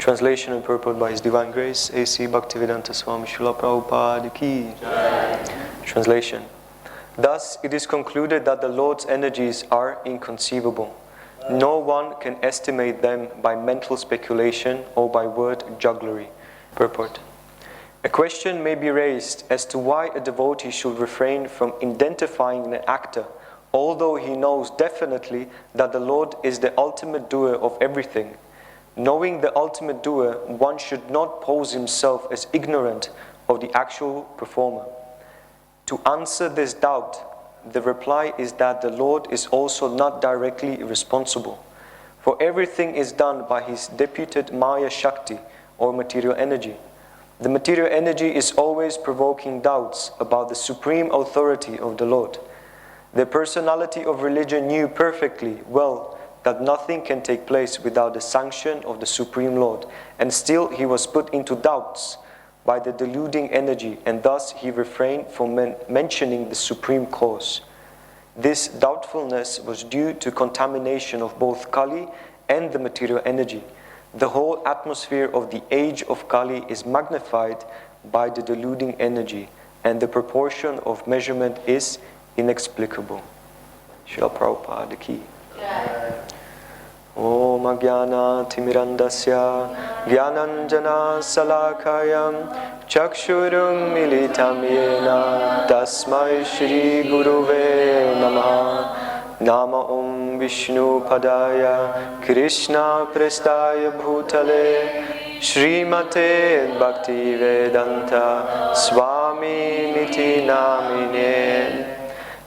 Translation and purport by His Divine Grace, A.C. Bhaktivedanta Swami Srila Prabhupada Ki. Translation. Thus, it is concluded that the Lord's energies are inconceivable. No one can estimate them by mental speculation or by word jugglery. Purport. A question may be raised as to why a devotee should refrain from identifying an actor, although he knows definitely that the Lord is the ultimate doer of everything. Knowing the ultimate doer, one should not pose himself as ignorant of the actual performer. To answer this doubt, the reply is that the Lord is also not directly responsible, for everything is done by His deputed Maya Shakti, or material energy. The material energy is always provoking doubts about the supreme authority of the Lord. The personality of religion knew perfectly well that nothing can take place without the sanction of the Supreme Lord, and still he was put into doubts by the deluding energy, and thus he refrained from mentioning the supreme cause. This doubtfulness was due to contamination of both Kali and the material energy. The whole atmosphere of the age of Kali is magnified by the deluding energy, and the proportion of measurement is inexplicable. Srila Prabhupada Ki. Om Ajnana Timirandasya Gyananjana Salakayam Chakshurum Militam Yena Tasmai Shri Guruve Namaha. Nama Om Vishnu Padaya Krishna Prestaya Bhutale Srimate Bhakti Vedanta Swami Niti Namine.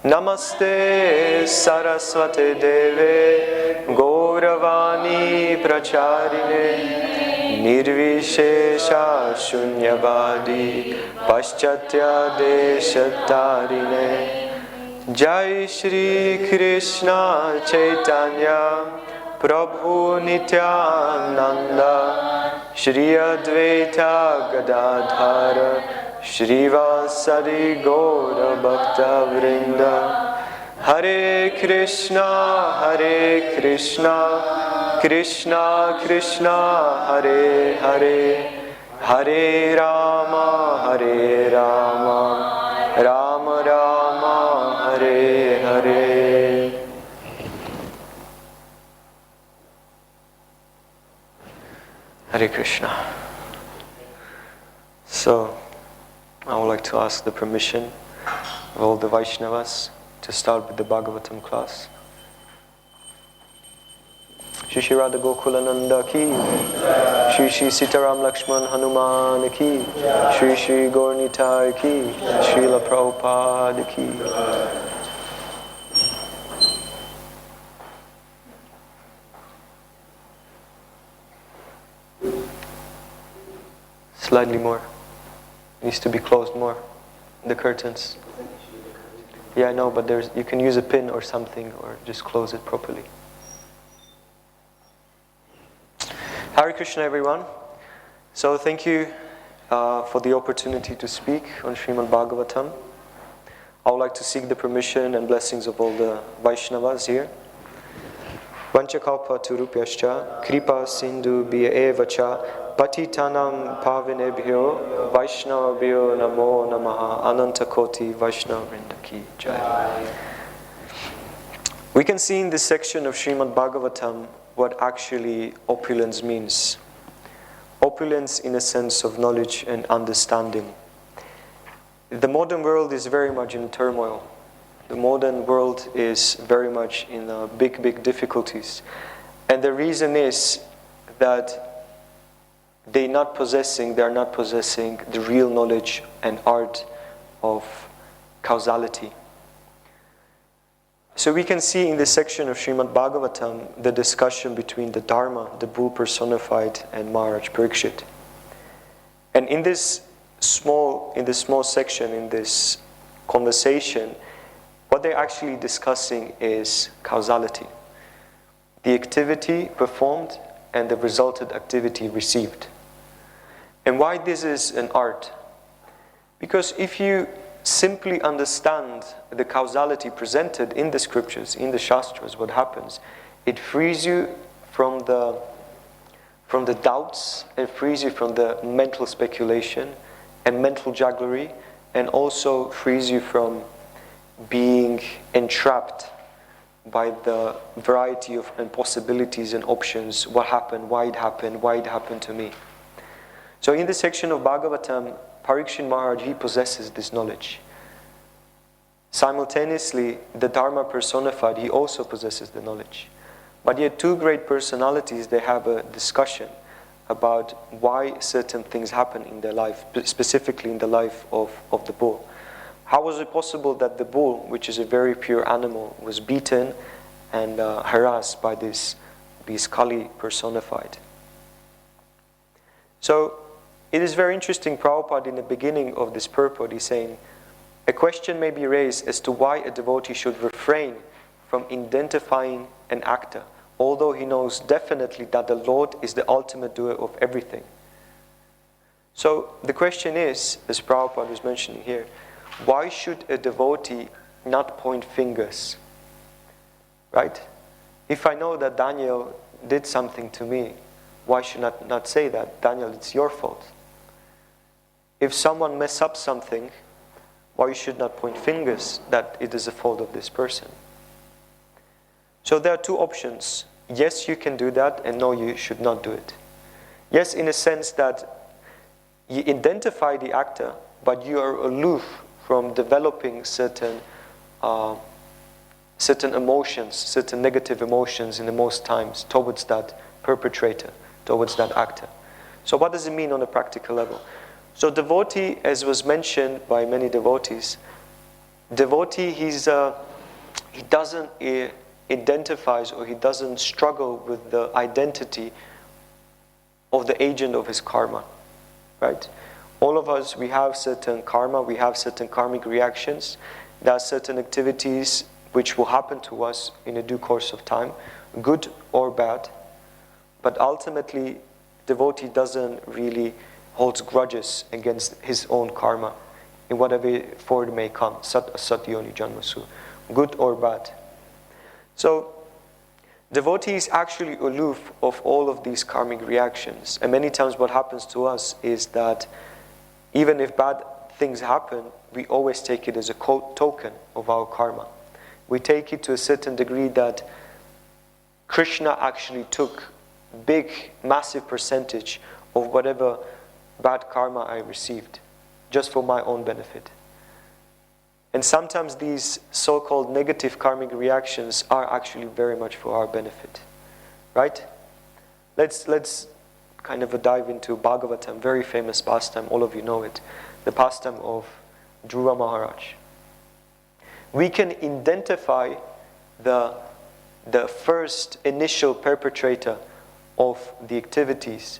Namaste Saraswate Deve Gauravani Pracharine Nirvishesha Shunyavadi Paschatya Deshatarine. Jai Shri Krishna Chaitanya Prabhu Nityananda Shri Advaita Gadadhara Shrivasadi Gaura Bhakta Vrinda. Hare Krishna, Krishna Krishna, Hare Hare, Hare Rama, Rama Rama, Hare Hare. Hare Krishna. So, I would like to ask the permission of all the Vaishnavas to start with the Bhagavatam class. Shri Shri Radha Gokulananda Ki, Shri Shri Sitaram Lakshman Hanuman Ki, Shri Shri Gaur Nitai Ki, Srila Prabhupada Ki. Slightly more. Needs to be closed more. The curtains. Yeah, I know, but you can use a pin or something, or just close it properly. Hare Krishna, everyone. So thank you for the opportunity to speak on Srimad Bhagavatam. I would like to seek the permission and blessings of all the Vaishnavas here. Vanchakalpa turupyascha kripa sindhu bhya evacha patitanam pavinebhyo Vaishnavabhyo namo namaha. Anantakoti Vaishnava Vrinda Ki Jai. We can see in this section of Srimad Bhagavatam what actually opulence means. Opulence in a sense of knowledge and understanding. The modern world is very much in turmoil. The modern world is very much in big difficulties. And the reason is that they are not possessing the real knowledge and art of causality. So we can see in this section of Srimad Bhagavatam the discussion between the Dharma, the bull personified, and Maharaj Parikshit. And in this small section, in this conversation, what they're actually discussing is causality. The activity performed and the resulted activity received. And why this is an art? Because if you simply understand the causality presented in the scriptures, in the shastras, what happens, it frees you from from the doubts and frees you from the mental speculation and mental jugglery, and also frees you from being entrapped by the variety of and possibilities and options. What happened, why it happened to me. So in this section of Bhagavatam, Parikshit Maharaj, he possesses this knowledge. Simultaneously, the Dharma personified, he also possesses the knowledge. But yet two great personalities, they have a discussion about why certain things happen in their life, specifically in the life of the bull. How was it possible that the bull, which is a very pure animal, was beaten and harassed by this Kali personified? So it is very interesting, Prabhupada in the beginning of this purport is saying, a question may be raised as to why a devotee should refrain from identifying an actor, although he knows definitely that the Lord is the ultimate doer of everything. So the question is, as Prabhupada was mentioning here, why should a devotee not point fingers? Right? If I know that Daniel did something to me, why should I not say that? Daniel, it's your fault. If someone mess up something, why you should not point fingers that it is the fault of this person? So there are two options. Yes, you can do that, and no, you should not do it. Yes, in a sense that you identify the actor, but you are aloof from developing certain emotions, certain negative emotions in the most times towards that perpetrator, towards that actor. So what does it mean on a practical level? So devotee, as was mentioned by many devotees, devotee, he doesn't identifies or he doesn't struggle with the identity of the agent of his karma, right? All of us, we have certain karma, we have certain karmic reactions. There are certain activities which will happen to us in a due course of time, good or bad. But ultimately, devotee doesn't really hold grudges against his own karma in whatever form it may come, sat yoni janmasu, good or bad. So, devotee is actually aloof of all of these karmic reactions. And many times what happens to us is that even if bad things happen, we always take it as a token of our karma. We take it to a certain degree that Krishna actually took big, massive percentage of whatever bad karma I received, just for my own benefit. And sometimes these so-called negative karmic reactions are actually very much for our benefit, right? Let's kind of dive into Bhagavatam, very famous pastime, all of you know it, the pastime of Dhruva Maharaj. We can identify the first initial perpetrator of the activities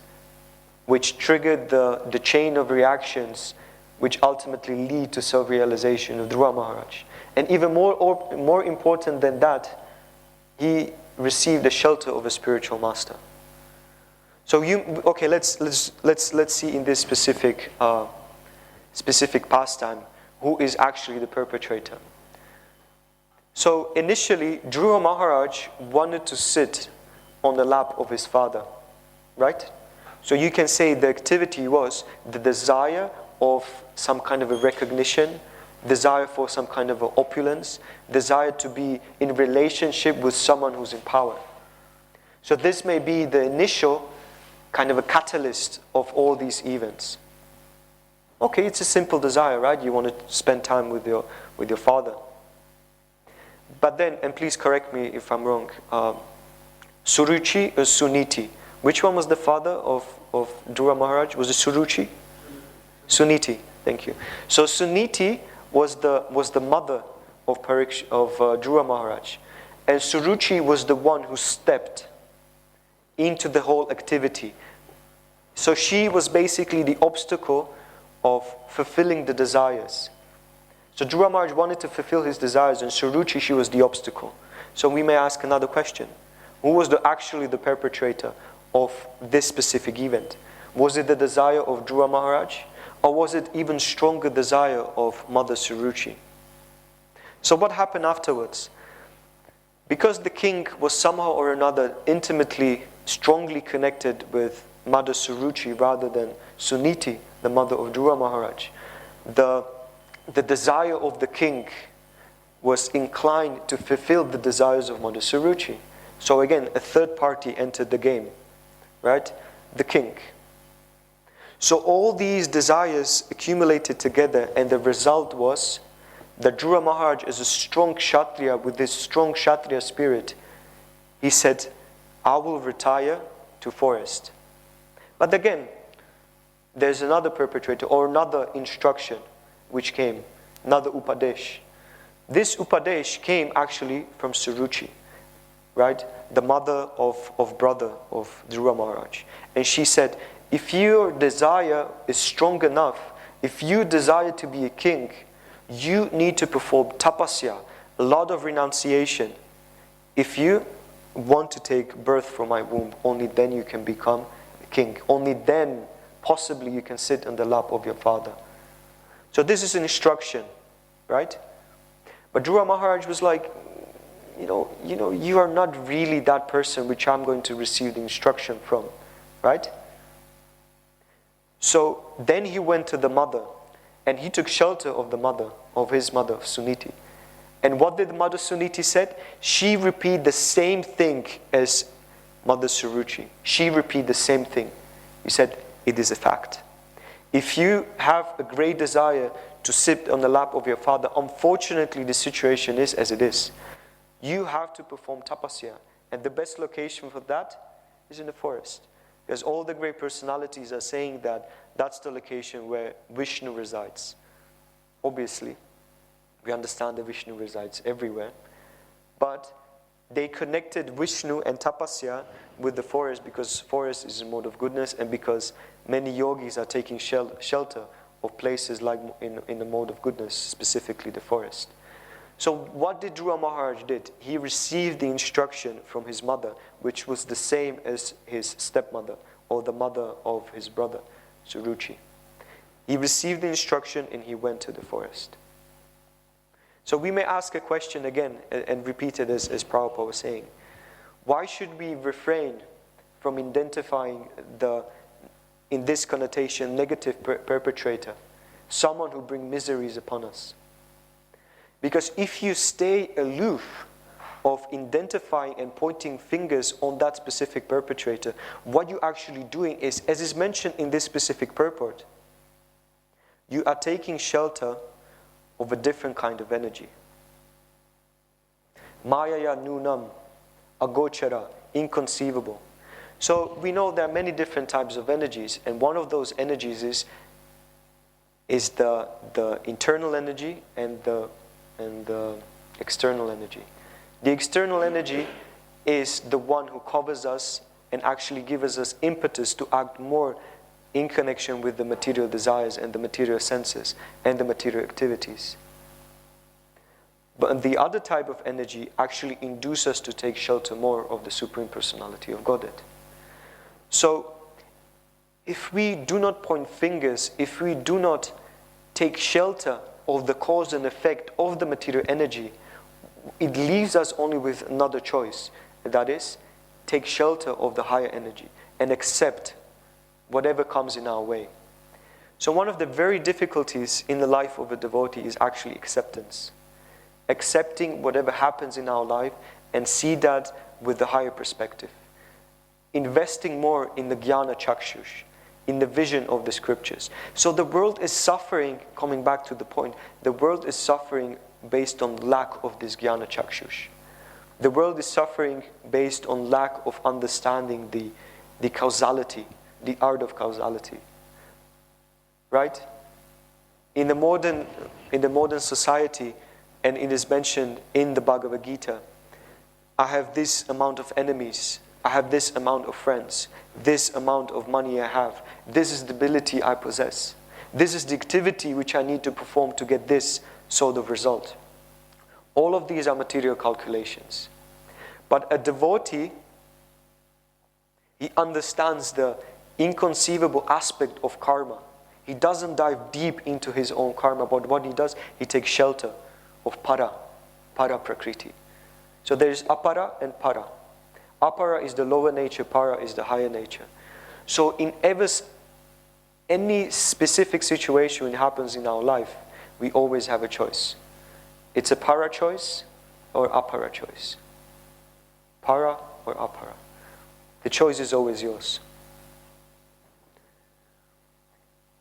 which triggered the chain of reactions which ultimately lead to self-realization of Dhruva Maharaj. And even more important than that, he received the shelter of a spiritual master. So let's see in this specific pastime who is actually the perpetrator. So initially, Dhruva Maharaj wanted to sit on the lap of his father, right? So you can say the activity was the desire of some kind of a recognition, desire for some kind of a opulence, desire to be in relationship with someone who's in power. So this may be the initial kind of a catalyst of all these events. Okay, it's a simple desire, right? You want to spend time with your father. But then, and please correct me if I'm wrong, Suruchi or Suniti? Which one was the father of Dhruva Maharaj? Was it Suruchi? Suniti, thank you. So Suniti was the mother of Dhruva Maharaj. And Suruchi was the one who stepped into the whole activity. So she was basically the obstacle of fulfilling the desires. So Dhruva Maharaj wanted to fulfill his desires, and Suruchi, she was the obstacle. So we may ask another question. Who was actually the perpetrator of this specific event? Was it the desire of Dhruva Maharaj? Or was it even stronger desire of Mother Suruchi? So what happened afterwards? Because the king was somehow or another intimately strongly connected with Mother Suruchi rather than Suniti, the mother of Dhruva Maharaj. The desire of the king was inclined to fulfill the desires of Mother Suruchi. So again, a third party entered the game, right? The king. So all these desires accumulated together, and the result was that Dhruva Maharaj, as a strong Kshatriya, with this strong Kshatriya spirit, he said, I will retire to forest. But again, there's another perpetrator or another instruction which came, another Upadesh. This Upadesh came actually from Suruchi, right? The mother of brother of Dhruva Maharaj. And she said, if your desire is strong enough, if you desire to be a king, you need to perform tapasya, a lot of renunciation. If you want to take birth from my womb, only then you can become a king. Only then, possibly, you can sit on the lap of your father. So this is an instruction, right? But Dhruva Maharaj was like, you are not really that person which I'm going to receive the instruction from, right? So then he went to the mother, and he took shelter of the mother, of his mother, Suniti. And what did Mother Suniti said? She repeated the same thing as Mother Suruchi. She repeated the same thing. He said, it is a fact. If you have a great desire to sit on the lap of your father, unfortunately the situation is as it is. You have to perform tapasya. And the best location for that is in the forest. Because all the great personalities are saying that that's the location where Vishnu resides. Obviously, we understand that Vishnu resides everywhere. But they connected Vishnu and tapasya with the forest because forest is a mode of goodness and because many yogis are taking shelter of places like in the mode of goodness, specifically the forest. So what did Dhruva Maharaj did? He received the instruction from his mother, which was the same as his stepmother or the mother of his brother, Suruchi. He received the instruction and he went to the forest. So we may ask a question again and repeat it as Prabhupada was saying. Why should we refrain from identifying in this connotation, negative perpetrator, someone who brings miseries upon us? Because if you stay aloof of identifying and pointing fingers on that specific perpetrator, what you're actually doing is, as is mentioned in this specific purport, you are taking shelter of a different kind of energy. Mayaya nunam, agochara, inconceivable. So we know there are many different types of energies, and one of those energies is the internal energy and the external energy. The external energy is the one who covers us and actually gives us impetus to act more in connection with the material desires and the material senses and the material activities. But the other type of energy actually induces us to take shelter more of the Supreme Personality of Godhead. So, if we do not point fingers, if we do not take shelter of the cause and effect of the material energy, it leaves us only with another choice. And that is, take shelter of the higher energy and accept whatever comes in our way. So one of the very difficulties in the life of a devotee is actually acceptance. Accepting whatever happens in our life and see that with the higher perspective. Investing more in the jnana chakshush, in the vision of the scriptures. So the world is suffering, coming back to the point, the world is suffering based on lack of this jnana chakshush. The world is suffering based on lack of understanding the causality, the art of causality. Right? In the modern society, and it is mentioned in the Bhagavad Gita, I have this amount of enemies, I have this amount of friends, this amount of money I have, this is the ability I possess, this is the activity which I need to perform to get this sort of result. All of these are material calculations. But a devotee, he understands the inconceivable aspect of karma. He doesn't dive deep into his own karma, but what he does, he takes shelter of para prakriti. So there is apara and para. Apara is the lower nature, para is the higher nature. So in any specific situation that happens in our life, we always have a choice. It's a para choice or apara choice. Para or apara. The choice is always yours.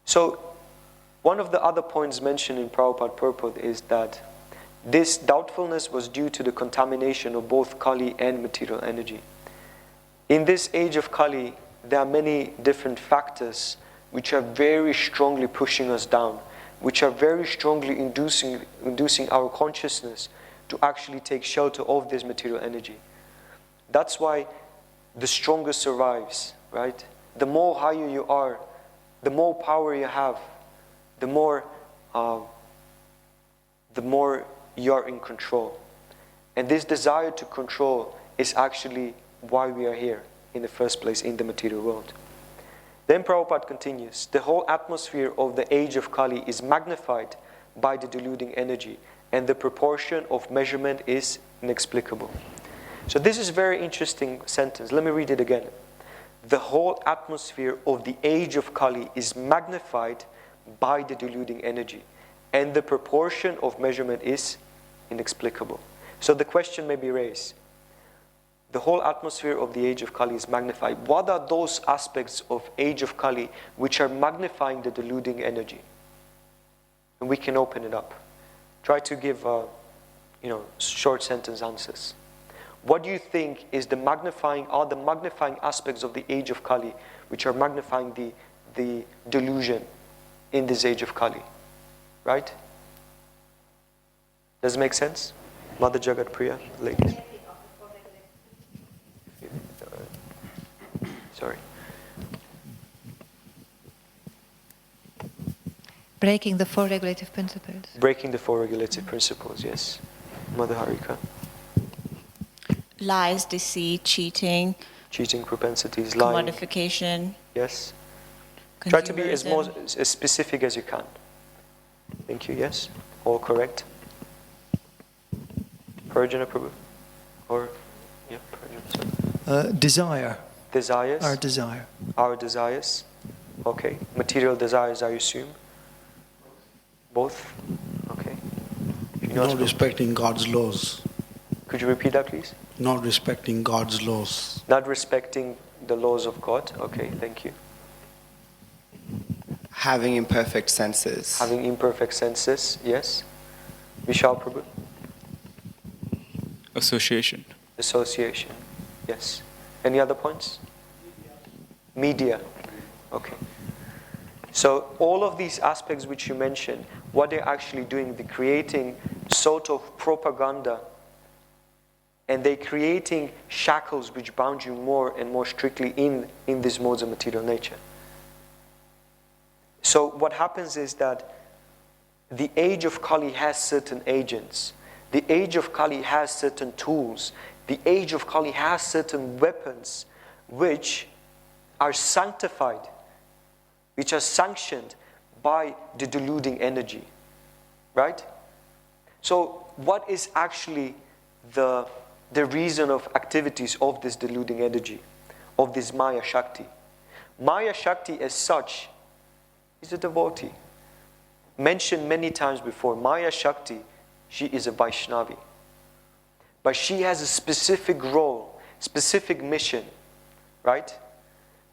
So, one of the other points mentioned in Prabhupada purport is that this doubtfulness was due to the contamination of both Kali and material energy. In this age of Kali, there are many different factors which are very strongly pushing us down, which are very strongly inducing our consciousness to actually take shelter of this material energy. That's why the stronger survives, right? The more higher you are, the more power you have, the more you're in control. And this desire to control is actually why we are here in the first place in the material world. Then Prabhupada continues, the whole atmosphere of the age of Kali is magnified by the deluding energy, and the proportion of measurement is inexplicable. So this is a very interesting sentence. Let me read it again. The whole atmosphere of the age of Kali is magnified by the deluding energy, and the proportion of measurement is inexplicable. So the question may be raised. The whole atmosphere of the age of Kali is magnified. What are those aspects of age of Kali which are magnifying the deluding energy? And we can open it up. Try to give short sentence answers. What do you think is the magnifying aspects of the age of Kali which are magnifying the delusion in this age of Kali? Right? Does it make sense? Mother Jagat Priya, ladies. Sorry. Breaking the four regulative principles. Breaking the four regulative principles, yes. Mother Harika. Lies, deceit, cheating. Cheating propensities, lying. Commodification. Yes. Try to be as specific as you can. Thank you, yes. All correct. Parajana Prabhu. Or, yeah, Parajana, sorry. Desire. Desires. Our desire. Our desires. Okay. Material desires, I assume. Both. Okay. Not respecting God's laws. Could you repeat that, please? Not respecting God's laws. Not respecting the laws of God. Okay, thank you. Having imperfect senses. Having imperfect senses, yes. Vishal Prabhu. Association. Association, yes. Any other points? Media. Okay. So all of these aspects which you mentioned, what they're actually doing, they're creating sort of propaganda, and they're creating shackles which bound you more and more strictly in these modes of material nature. So what happens is that the age of Kali has certain agents. The age of Kali has certain tools. The age of Kali has certain weapons which are sanctified, which are sanctioned by the deluding energy. Right? So what is actually the reason of activities of this deluding energy, of this Maya Shakti? Maya Shakti as such is a devotee. Mentioned many times before, Maya Shakti, she is a Vaishnavi. But she has a specific role, specific mission, right?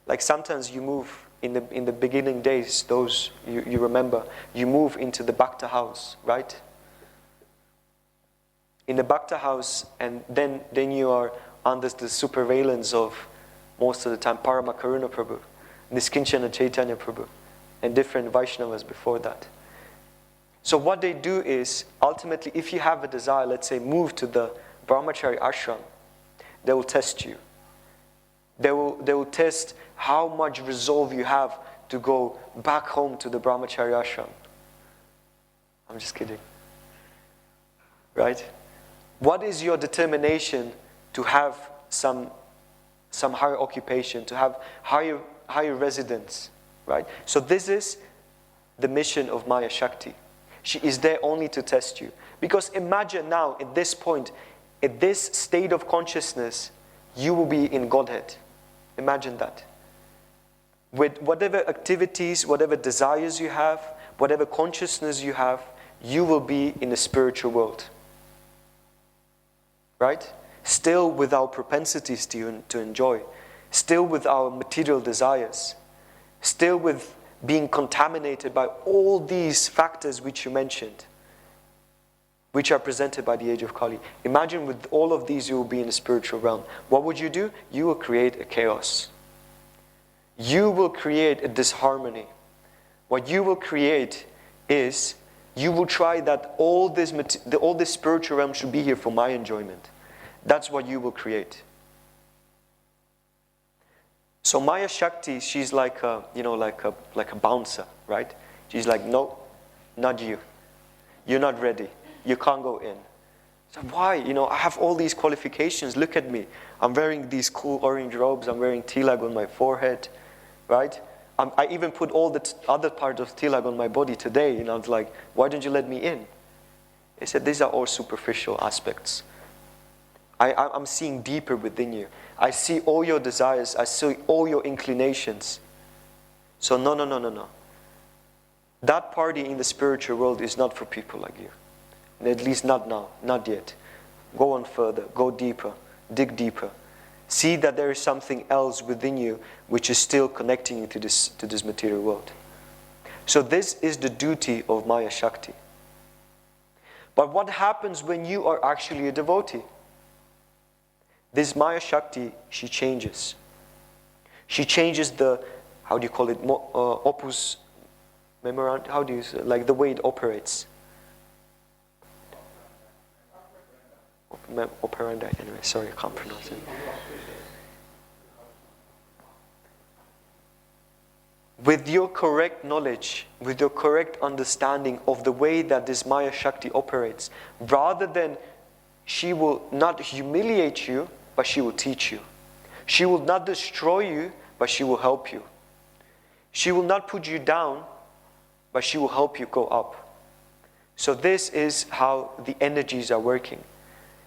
Like sometimes you move in the beginning days, those you remember, you move into the Bhakta house, right? In the Bhakta house, and then you are under the surveillance of, most of the time, Parama Karuna Prabhu, Niskinchana Chaitanya Prabhu, and different Vaishnavas before that. So what they do is, ultimately, if you have a desire, let's say, move to the Brahmachari ashram, they will test you. They will test how much resolve you have to go back home to the Brahmachari ashram. I'm just kidding. Right? What is your determination to have some higher occupation, to have higher residence? Right? So this is the mission of Maya Shakti. She is there only to test you. Because imagine now, at this point, at this state of consciousness, you will be in Godhead. Imagine that. With whatever activities, whatever desires you have, whatever consciousness you have, you will be in the spiritual world. Right? Still with our propensities to enjoy. Still with our material desires. Still with being contaminated by all these factors which you mentioned, which are presented by the age of Kali. Imagine with all of these you will be in the spiritual realm. What would you do? You will create a chaos. You will create a disharmony. What you will create is, you will try that all this spiritual realm should be here for my enjoyment. That's what you will create. So Maya Shakti, she's like a bouncer, right? She's like, no, not you. You're not ready. You can't go in. So why? I have all these qualifications. Look at me. I'm wearing these cool orange robes. I'm wearing tilag on my forehead, right? I even put all the other parts of tilag on my body today. I was like, why don't you let me in? He said, these are all superficial aspects. I'm seeing deeper within you. I see all your desires. I see all your inclinations. So no. That party in the spiritual world is not for people like you. At least not now, not yet. Go on further, go deeper, dig deeper. See that there is something else within you which is still connecting you to this material world. So this is the duty of Maya Shakti. But what happens when you are actually a devotee? This Maya Shakti, she changes. She changes the, how do you call it, opus memorandum, how do you say, like the way it operates. Operandi, anyway, sorry, I can't pronounce it. With your correct knowledge, with your correct understanding of the way that this Maya Shakti operates, rather than, she will not humiliate you, but she will teach you. She will not destroy you, but she will help you. She will not put you down, but she will help you go up. So this is how the energies are working.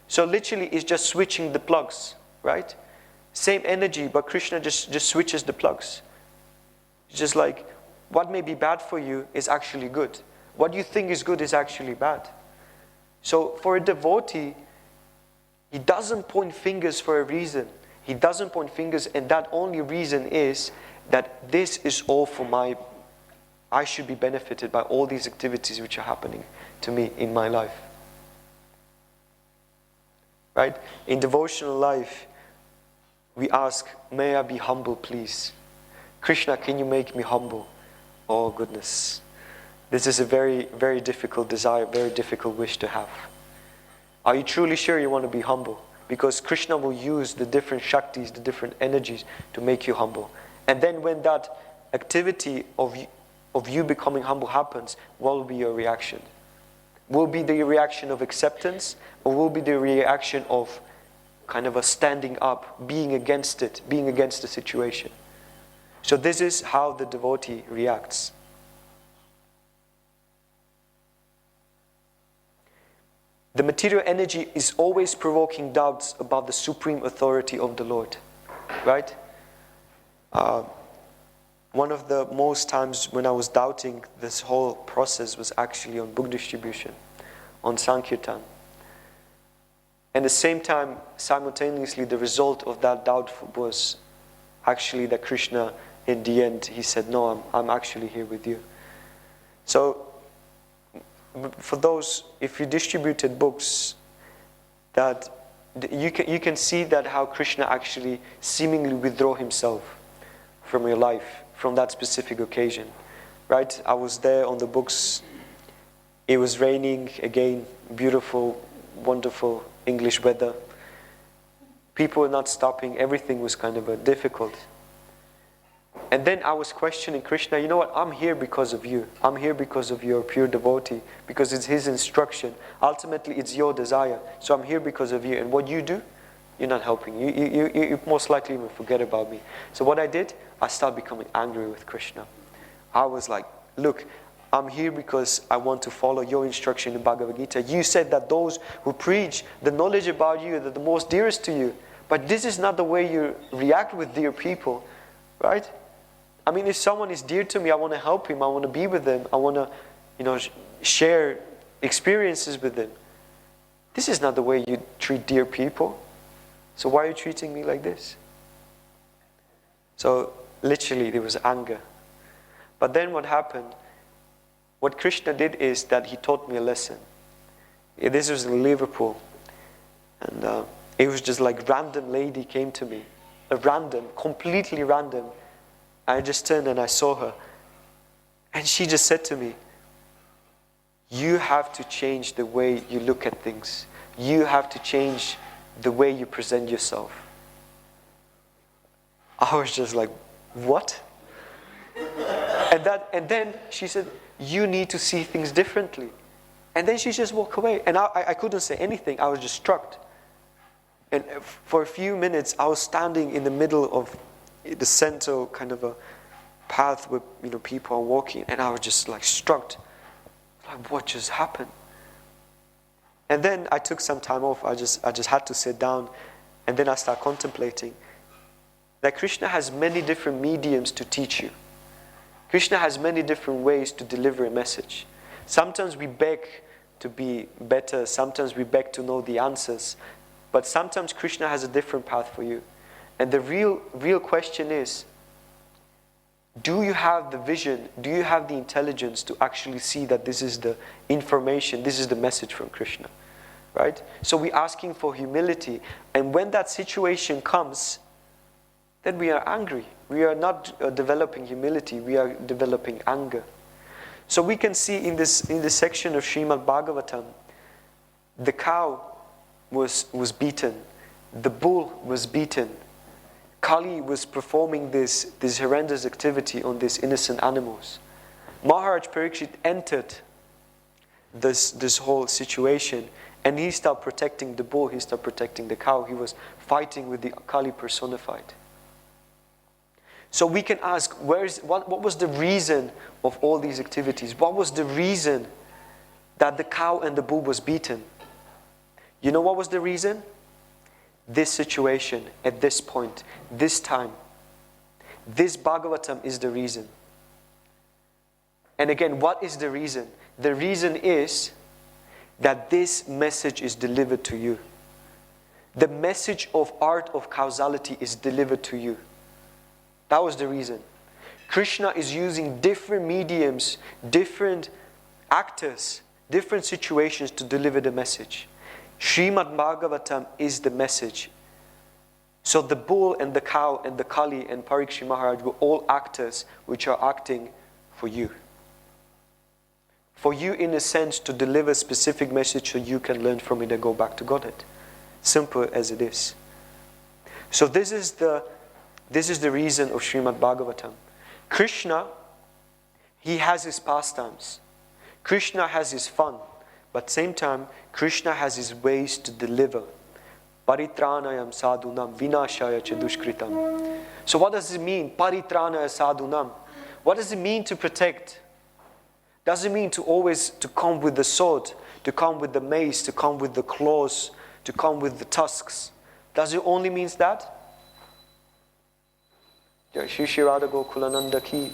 So literally it's just switching the plugs, right? Same energy, but Krishna just switches the plugs. It's just like, what may be bad for you is actually good. What you think is good is actually bad. So for a devotee, he doesn't point fingers for a reason. He doesn't point fingers, and that only reason is that this is all for I should be benefited by all these activities which are happening to me in my life. Right? In devotional life, we ask, may I be humble, please? Krishna, can you make me humble? Oh goodness. This is a very, very difficult desire, very difficult wish to have. Are you truly sure you want to be humble? Because Krishna will use the different Shaktis, the different energies to make you humble. And then when that activity of you becoming humble happens, what will be your reaction? Will be the reaction of acceptance, or will be the reaction of kind of a standing up, being against it, being against the situation? So this is how the devotee reacts. The material energy is always provoking doubts about the supreme authority of the Lord, right? One of the most times when I was doubting this whole process was actually on book distribution, on Sankirtan. And at the same time, simultaneously, the result of that doubt was actually that Krishna, in the end, he said, no, I'm actually here with you. So, for those, if you distributed books, that you can see that how Krishna actually seemingly withdraw himself from your life, from that specific occasion, right? I was there on the books. It was raining again, beautiful, wonderful English weather. People were not stopping. Everything was kind of difficult. And then I was questioning Krishna, you know what, I'm here because of you. I'm here because of your pure devotee, because it's his instruction. Ultimately, it's your desire. So I'm here because of you. And what you do, you're not helping. You most likely even forget about me. So what I did, I started becoming angry with Krishna. I was like, look, I'm here because I want to follow your instruction in the Bhagavad Gita. You said that those who preach the knowledge about you, that the most dearest to you, But this is not the way you react with dear people, right? I mean, if someone is dear to me, I want to help him, I want to be with them, I want to, share experiences with them. This is not the way you treat dear people. So why are you treating me like this? So literally there was anger. But then what happened, what Krishna did is that he taught me a lesson. This was in Liverpool. And it was just like random lady came to me. Completely random. I just turned and I saw her. And she just said to me, you have to change the way you look at things. You have to change the way you present yourself. I was just like, what? And then she said, you need to see things differently. And then she just walked away. And I couldn't say anything. I was just struck. And for a few minutes, I was standing in the middle of the center kind of a path where people are walking. And I was just like struck. Like, what just happened? And then I took some time off. I just had to sit down. And then I started contemplating that Krishna has many different mediums to teach you. Krishna has many different ways to deliver a message. Sometimes we beg to be better. Sometimes we beg to know the answers. But sometimes Krishna has a different path for you. And the real question is, do you have the vision? Do you have the intelligence to actually see that this is the information, this is the message from Krishna? Right? So we're asking for humility. And when that situation comes, then we are angry. We are not developing humility, we are developing anger. So we can see in this section of Srimad Bhagavatam, the cow was beaten, the bull was beaten, Kali was performing this horrendous activity on these innocent animals. Maharaj Parikshit entered this whole situation, and he started protecting the bull, he started protecting the cow. He was fighting with the Kali personified. So we can ask, what was the reason of all these activities? What was the reason that the cow and the bull was beaten? You know what was the reason? This situation, at this point, this time. This Bhagavatam is the reason. And again, what is the reason? The reason is that this message is delivered to you. The message of art of causality is delivered to you. That was the reason. Krishna is using different mediums, different actors, different situations to deliver the message. Srimad Bhagavatam is the message. So the bull and the cow and the Kali and Parikshit Maharaj were all actors which are acting for you. For you, in a sense, to deliver a specific message so you can learn from it and go back to Godhead. Simple as it is. So this is the reason of Srimad Bhagavatam. Krishna, he has his pastimes. Krishna has his fun. But at the same time, Krishna has his ways to deliver. Paritranayam sadhunam vinashaya cha dushkritam. So what does it mean? Paritranaya sadhunam. What does it mean to protect? Does it mean to always to come with the sword, to come with the mace, to come with the claws, to come with the tusks? Does it only mean that? Shri Shri Radha Gokulananda ki,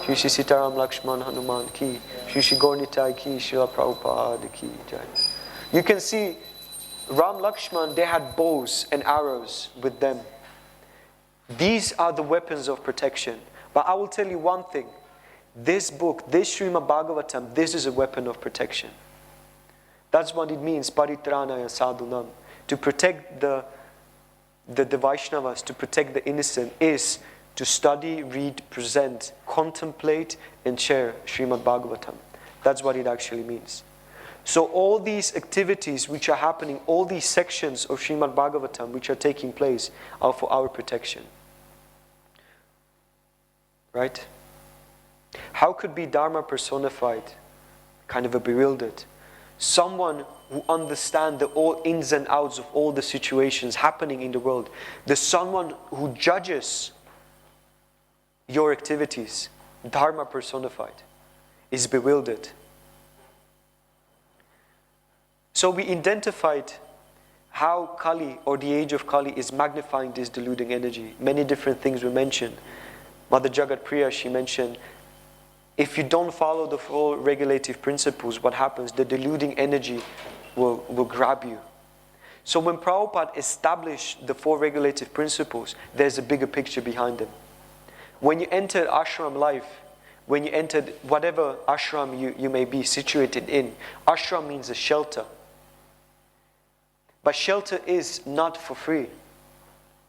Shri Shri Sitaram Lakshman Hanuman ki, Shri Shri Gaurnitai ki, Srila Prabhupada ki. You can see Ram Lakshman, they had bows and arrows with them. These are the weapons of protection. But I will tell you one thing. This book, this Srimad Bhagavatam, this is a weapon of protection. That's what it means, Paritranaya Sadhunam. To protect the Vaishnavas, to protect the innocent, is to study, read, present, contemplate, and share Srimad Bhagavatam. That's what it actually means. So all these activities which are happening, all these sections of Srimad Bhagavatam which are taking place are for our protection. Right? How could be Dharma personified? Kind of a bewildered. Someone who understands the all ins and outs of all the situations happening in the world. There's someone who judges your activities. Dharma personified. Is bewildered. So we identified how Kali, or the age of Kali, is magnifying this deluding energy. Many different things were mentioned. Mother Jagat Priya, she mentioned, if you don't follow the four regulative principles, what happens? The deluding energy will grab you. So when Prabhupada established the four regulative principles, there's a bigger picture behind them. When you entered ashram life, when you entered whatever ashram you may be situated in, ashram means a shelter. But shelter is not for free.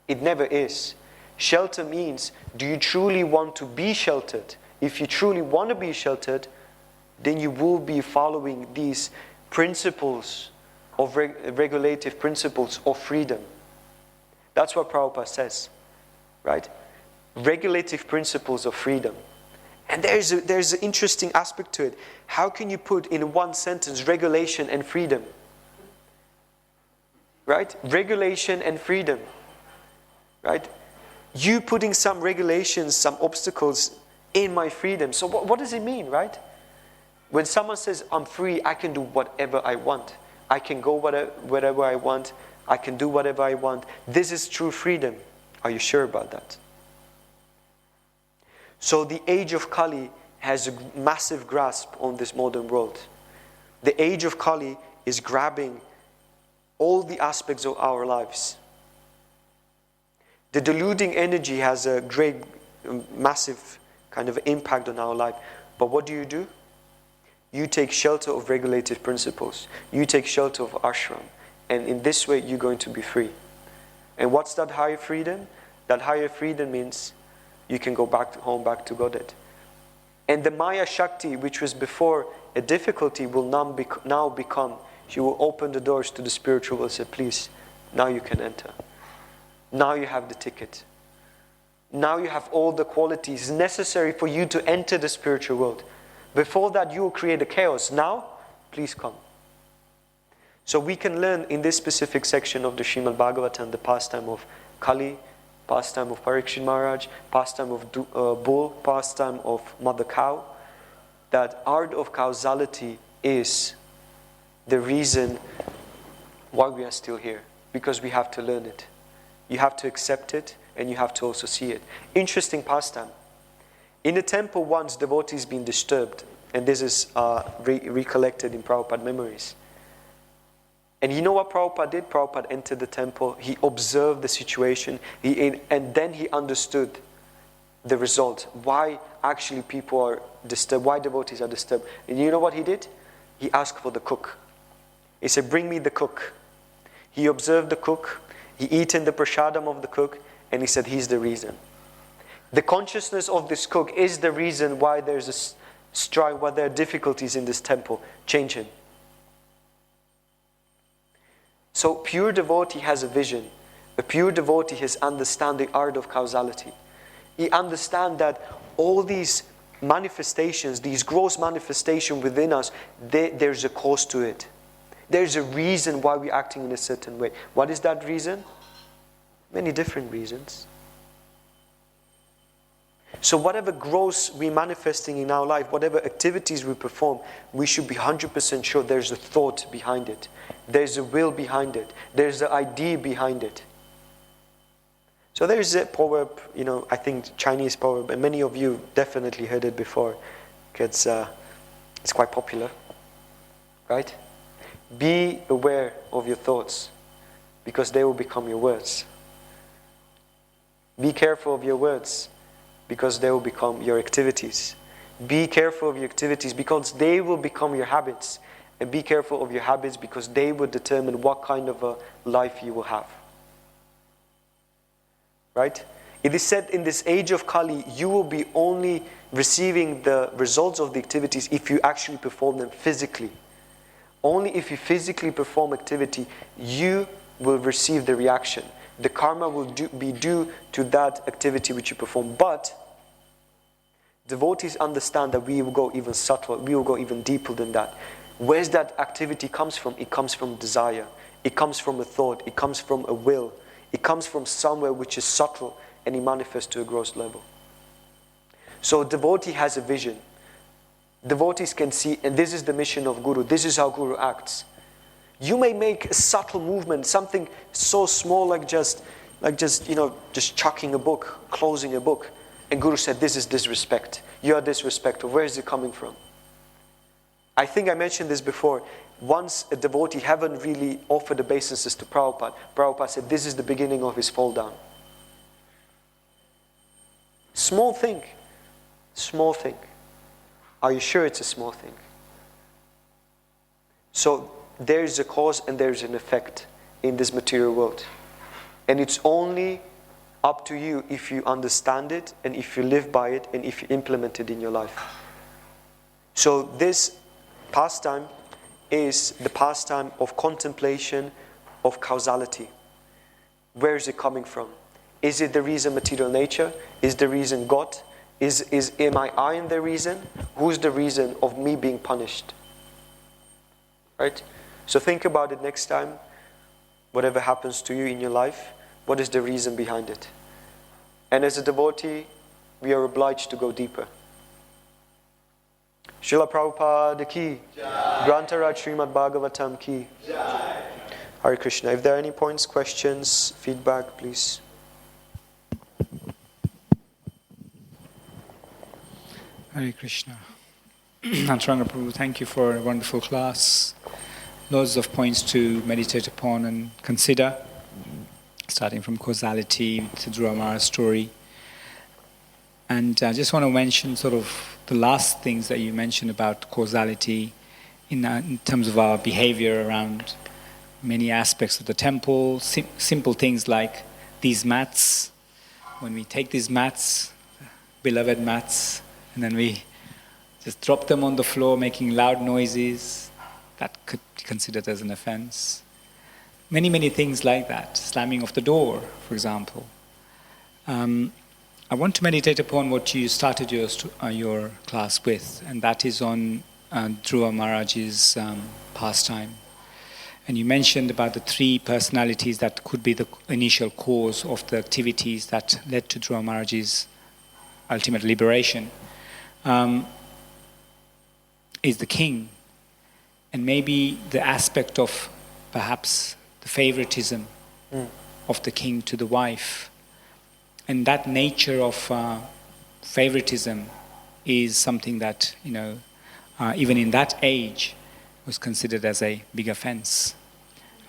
It never is. Shelter means, do you truly want to be sheltered? If you truly want to be sheltered, then you will be following these principles of regulative principles of freedom. That's what Prabhupada says, right? Regulative principles of freedom. And there's an interesting aspect to it. How can you put in one sentence regulation and freedom? Right? Regulation and freedom. Right? You putting some regulations, some obstacles in my freedom. So what does it mean, right? When someone says, I'm free, I can do whatever I want. I can go wherever I want. I can do whatever I want. This is true freedom. Are you sure about that? So the age of Kali has a massive grasp on this modern world. The age of Kali is grabbing all the aspects of our lives. The deluding energy has a great, massive kind of impact on our life. But what do? You take shelter of regulative principles. You take shelter of ashram. And in this way, you're going to be free. And what's that higher freedom? That higher freedom means you can go back home, back to Godhead. And the Maya Shakti, which was before a difficulty, will now become, she will open the doors to the spiritual world and say, please, now you can enter. Now you have the ticket. Now you have all the qualities necessary for you to enter the spiritual world. Before that, you will create a chaos. Now, please come. So we can learn in this specific section of the Srimad Bhagavatam the pastime of Kali, pastime of Parikshit Maharaj, pastime of bull, pastime of mother cow, that art of causality is the reason why we are still here. Because we have to learn it. You have to accept it, and you have to also see it. Interesting pastime. In a temple once, devotees been disturbed, and this is recollected in Prabhupada memories. And you know what Prabhupada did? Prabhupada entered the temple, he observed the situation, and then he understood the result. Why actually people are disturbed, why devotees are disturbed. And you know what he did? He asked for the cook. He said, bring me the cook. He observed the cook, he eaten the prasadam of the cook, and he said, he's the reason. The consciousness of this cook is the reason why there's a strife, why there are difficulties in this temple. Change him. So pure devotee has a vision. A pure devotee has understand the art of causality. He understands that all these manifestations, these gross manifestations within us, there's a cause to it. There's a reason why we're acting in a certain way. What is that reason? Many different reasons. So whatever gross we're manifesting in our life, whatever activities we perform, we should be 100% sure there's a thought behind it. There's a will behind it. There's an idea behind it. So there's a proverb, I think Chinese proverb, and many of you definitely heard it before, because it's quite popular, right? Be aware of your thoughts, because they will become your words. Be careful of your words, because they will become your activities. Be careful of your activities, because they will become your habits. And be careful of your habits, because they will determine what kind of a life you will have. Right? It is said in this age of Kali, you will be only receiving the results of the activities if you actually perform them physically. Only if you physically perform activity, you will receive the reaction. The karma will be due to that activity which you perform. But devotees understand that we will go even subtle, we will go even deeper than that. Where's that activity comes from? It comes from desire. It comes from a thought. It comes from a will. It comes from somewhere which is subtle, and it manifests to a gross level. So a devotee has a vision. Devotees can see, and this is the mission of Guru. This is how Guru acts. You may make a subtle movement, something so small like just chucking a book, closing a book. And Guru said, this is disrespect. You are disrespectful. Where is it coming from? I think I mentioned this before. Once a devotee haven't really offered obeisances to Prabhupada, Prabhupada said, this is the beginning of his fall down. Small thing. Small thing. Are you sure it's a small thing? So there is a cause and there is an effect in this material world. And it's only up to you if you understand it and if you live by it and if you implement it in your life. So this pastime is the pastime of contemplation of causality. Where is it coming from? Is it the reason material nature? Is the reason God? Am I in the reason? Who's the reason of me being punished? Right? So think about it next time. Whatever happens to you in your life, what is the reason behind it? And as a devotee, we are obliged to go deeper. Srila Prabhupada ki, Grantaraj Srimad Bhagavatam ki. Hare Krishna. If there are any points, questions, feedback, please. Hare Krishna. Antaranga Prabhu, thank you for a wonderful class. Loads of points to meditate upon and consider, starting from causality to Dhruva Maharaj's story. And I just want to mention sort of the last things that you mentioned about causality in terms of our behavior around many aspects of the temple, simple things like these mats. When we take these mats, beloved mats, and then we just drop them on the floor making loud noises, that could be considered as an offense. Many, many things like that. Slamming of the door, for example. I want to meditate upon what you started your class with, and that is on Dhruva Maharaj's pastime. And you mentioned about the three personalities that could be the initial cause of the activities that led to Dhruva Maharaj's ultimate liberation. Is the king, and maybe the aspect of perhaps the favoritism of the king to the wife. And that nature of favoritism is something that, even in that age was considered as a big offense.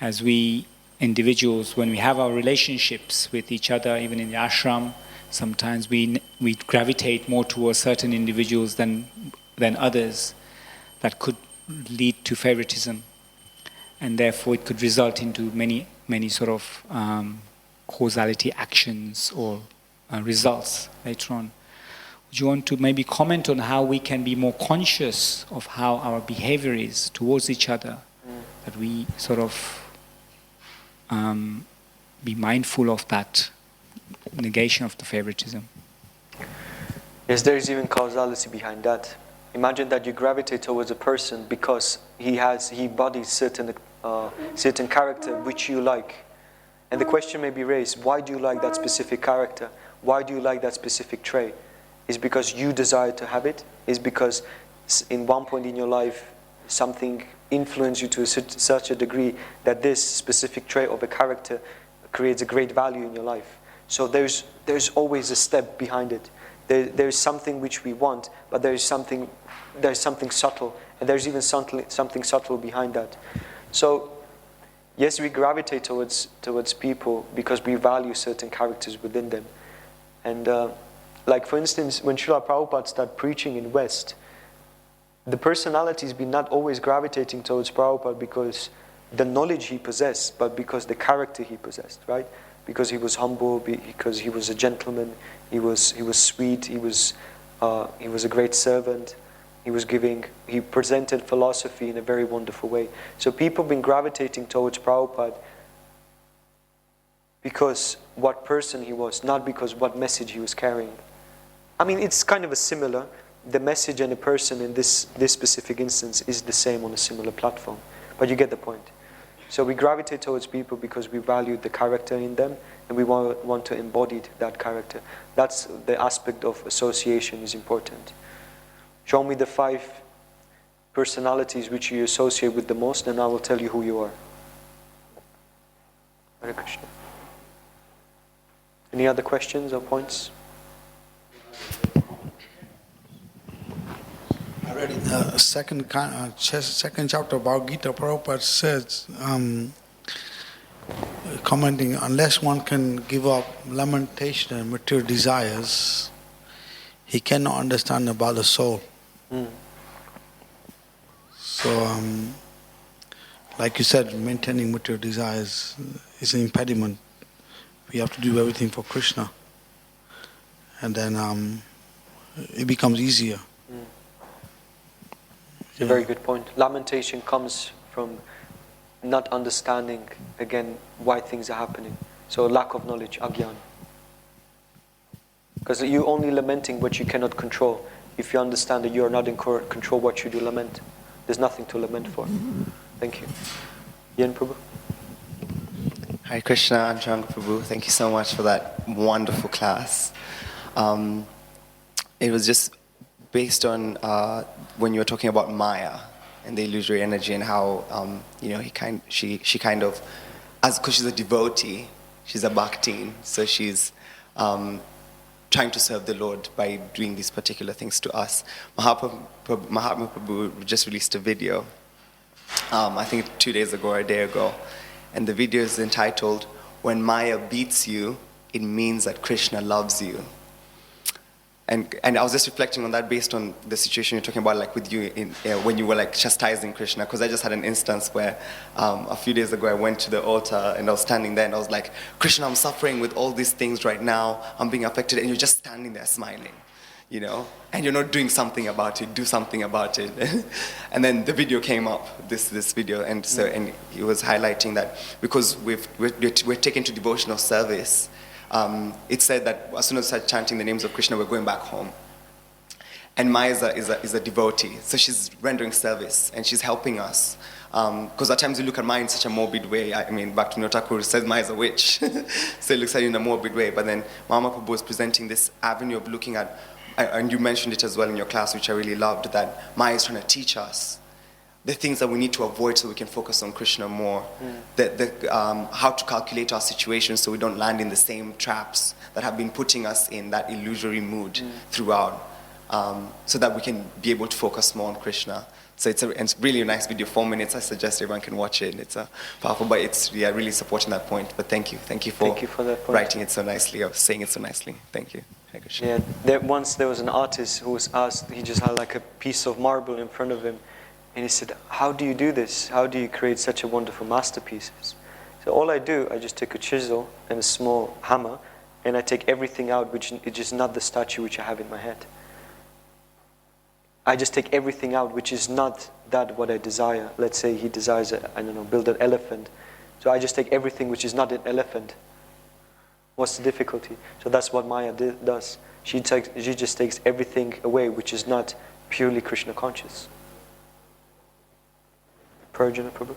As we individuals, when we have our relationships with each other, even in the ashram, sometimes we gravitate more towards certain individuals than others. That could lead to favoritism, and therefore it could result into many sort of causality actions or results later on. Would you want to maybe comment on how we can be more conscious of how our behavior is towards each other, that we sort of be mindful of that negation of the favoritism? Yes, there is even causality behind that. Imagine that you gravitate towards a person because he embodies certain character which you like. And the question may be raised, why do you like that specific character? Why do you like that specific trait? Is because you desire to have it? Is because in one point in your life something influenced you to such a degree that this specific trait of a character creates a great value in your life? So there's always a step behind it. There's something which we want, but there's something subtle, and there's even something subtle behind that. So, yes, we gravitate towards people because we value certain characters within them. And like for instance, when Srila Prabhupada started preaching in West, the personalities be not always gravitating towards Prabhupada because the knowledge he possessed, but because the character he possessed, right? Because he was humble, because he was a gentleman, he was sweet, he was a great servant. He presented philosophy in a very wonderful way. So people have been gravitating towards Prabhupada because what person he was, not because what message he was carrying. I mean, it's kind of a similar. The message and the person in this specific instance is the same on a similar platform. But you get the point. So we gravitate towards people because we value the character in them and we want to embody that character. That's the aspect of association is important. Show me the 5 personalities which you associate with the most, and I will tell you who you are. Hare Krishna. Any other questions or points? I read in the second chapter of Bhagavad Gita, Prabhupada says, commenting, unless one can give up lamentation and material desires, he cannot understand about the soul. So, like you said, maintaining material desires is an impediment. We have to do everything for Krishna. And then it becomes easier. It's a very good point. Lamentation comes from not understanding, again, why things are happening. So lack of knowledge, agyan. Because you're only lamenting what you cannot control. If you understand that you are not in control what you do lament, there's nothing to lament for. Thank you. Yen Prabhu? Hare Krishna, Antaranga Prabhu. Thank you so much for that wonderful class. It was just based on when you were talking about Maya and the illusory energy and how she kind of, because she's a devotee, she's a bhaktin, so she's trying to serve the Lord by doing these particular things to us. Mahatma Prabhu just released a video, I think 2 days ago or a day ago, and the video is entitled, "When Maya beats you, it means that Krishna loves you." And I was just reflecting on that based on the situation you're talking about, like with you when you were like chastising Krishna, because I just had an instance where a few days ago I went to the altar and I was standing there and I was like, Krishna, I'm suffering with all these things right now, I'm being affected, and you're just standing there smiling, and you're not doing something about it, do something about it. And then the video came up, this video, and so and he was highlighting that because we're taken to devotional service, it said that as soon as we start chanting the names of Krishna, we're going back home. And Maya is a devotee, so she's rendering service and she's helping us. Because at times you look at Maya in such a morbid way. I mean, back to Notakur says Maya is a witch, so it looks at it in a morbid way. But then Mama Prabhu was presenting this avenue of looking at, and you mentioned it as well in your class, which I really loved, that Maya is trying to teach us the things that we need to avoid so we can focus on Krishna more. How to calculate our situations so we don't land in the same traps that have been putting us in that illusory mood throughout, so that we can be able to focus more on Krishna. So it's really a nice video, 4 minutes. I suggest everyone can watch it. It's powerful, but it's really supporting that point. But thank you for that point. Writing it so nicely, or saying it so nicely. Thank you. Yeah, once there was an artist who was asked, he just had like a piece of marble in front of him, and he said, how do you do this? How do you create such a wonderful masterpieces? So all I do, I just take a chisel and a small hammer, and I take everything out which is just not the statue which I have in my head. I just take everything out which is not that what I desire. Let's say he desires, build an elephant. So I just take everything which is not an elephant. What's the difficulty? So that's what Maya does. She just takes everything away which is not purely Krishna conscious. Prajna Prabhu.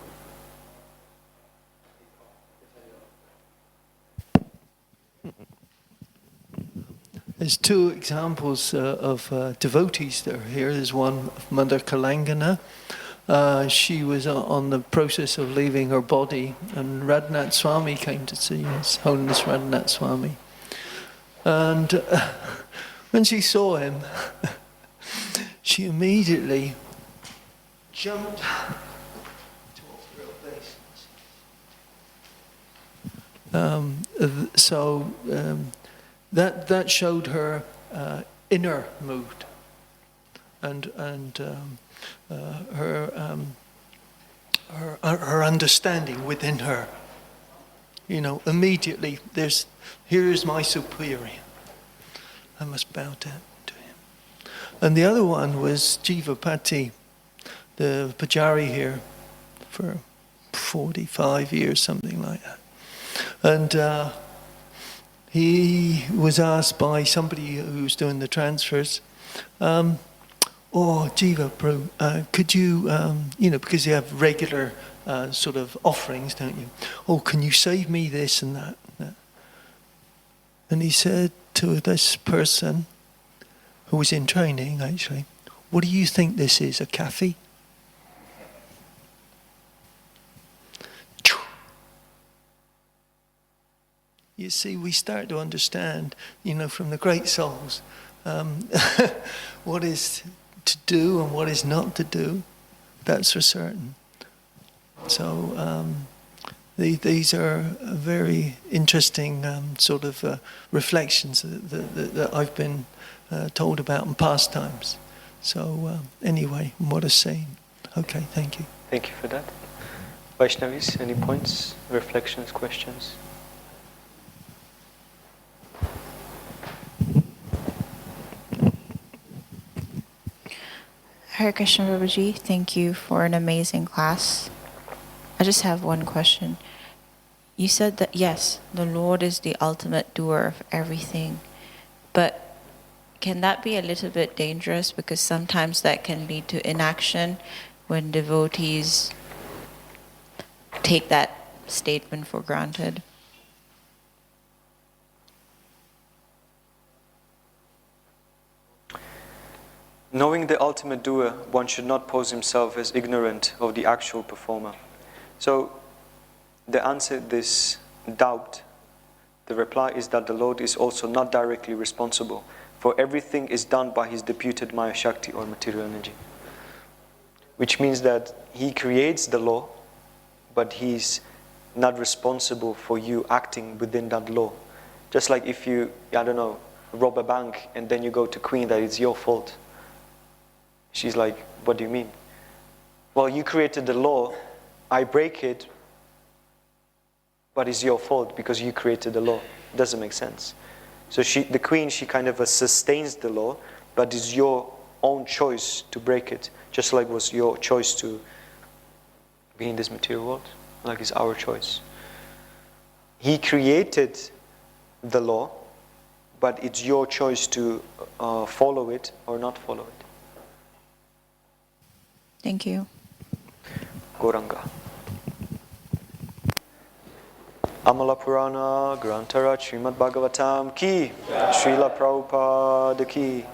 There's two examples of devotees that are here. There's one of Mother Kalangana. She was on the process of leaving her body, and Radhanath Swami came to see His Holiness Radhanath Swami. And when she saw him, she immediately jumped to a real basin. That showed her inner mood and her understanding within her. Immediately here is my superior. I must bow down to him. And the other one was Jivapati, the Pujari here for 45 years, something like that. And he was asked by somebody who was doing the transfers, Jiva Prabhu, could you, because you have regular sort of offerings, don't you? Oh, can you save me this and that? And he said to this person who was in training, actually, what do you think this is, a cafe? you see, we start to understand, from the great souls, what is to do and what is not to do. That's for certain. So these are very interesting sort of reflections that I've been told about in past times. So anyway, what a saying. Okay, thank you. Thank you for that. Vaishnavis, any points, reflections, questions? Hare Krishna Prabhuji, thank you for an amazing class. I just have one question. You said that, yes, the Lord is the ultimate doer of everything, but can that be a little bit dangerous, because sometimes that can lead to inaction when devotees take that statement for granted? Knowing the ultimate doer, one should not pose himself as ignorant of the actual performer. So, the answer to this doubt, the reply is that the Lord is also not directly responsible, for everything is done by his deputed Maya Shakti or material energy. Which means that he creates the law, but he's not responsible for you acting within that law. Just like if you, rob a bank and then you go to Queen that it's your fault. She's like, what do you mean? Well, you created the law, I break it, but it's your fault because you created the law. It doesn't make sense. So the Queen, she kind of sustains the law, but it's your own choice to break it, just like it was your choice to be in this material world, like it's our choice. He created the law, but it's your choice to follow it or not follow it. Thank you. Gauranga. Amala Purana, Grantara, Srimad Bhagavatam ki, Srila Prabhupada ki.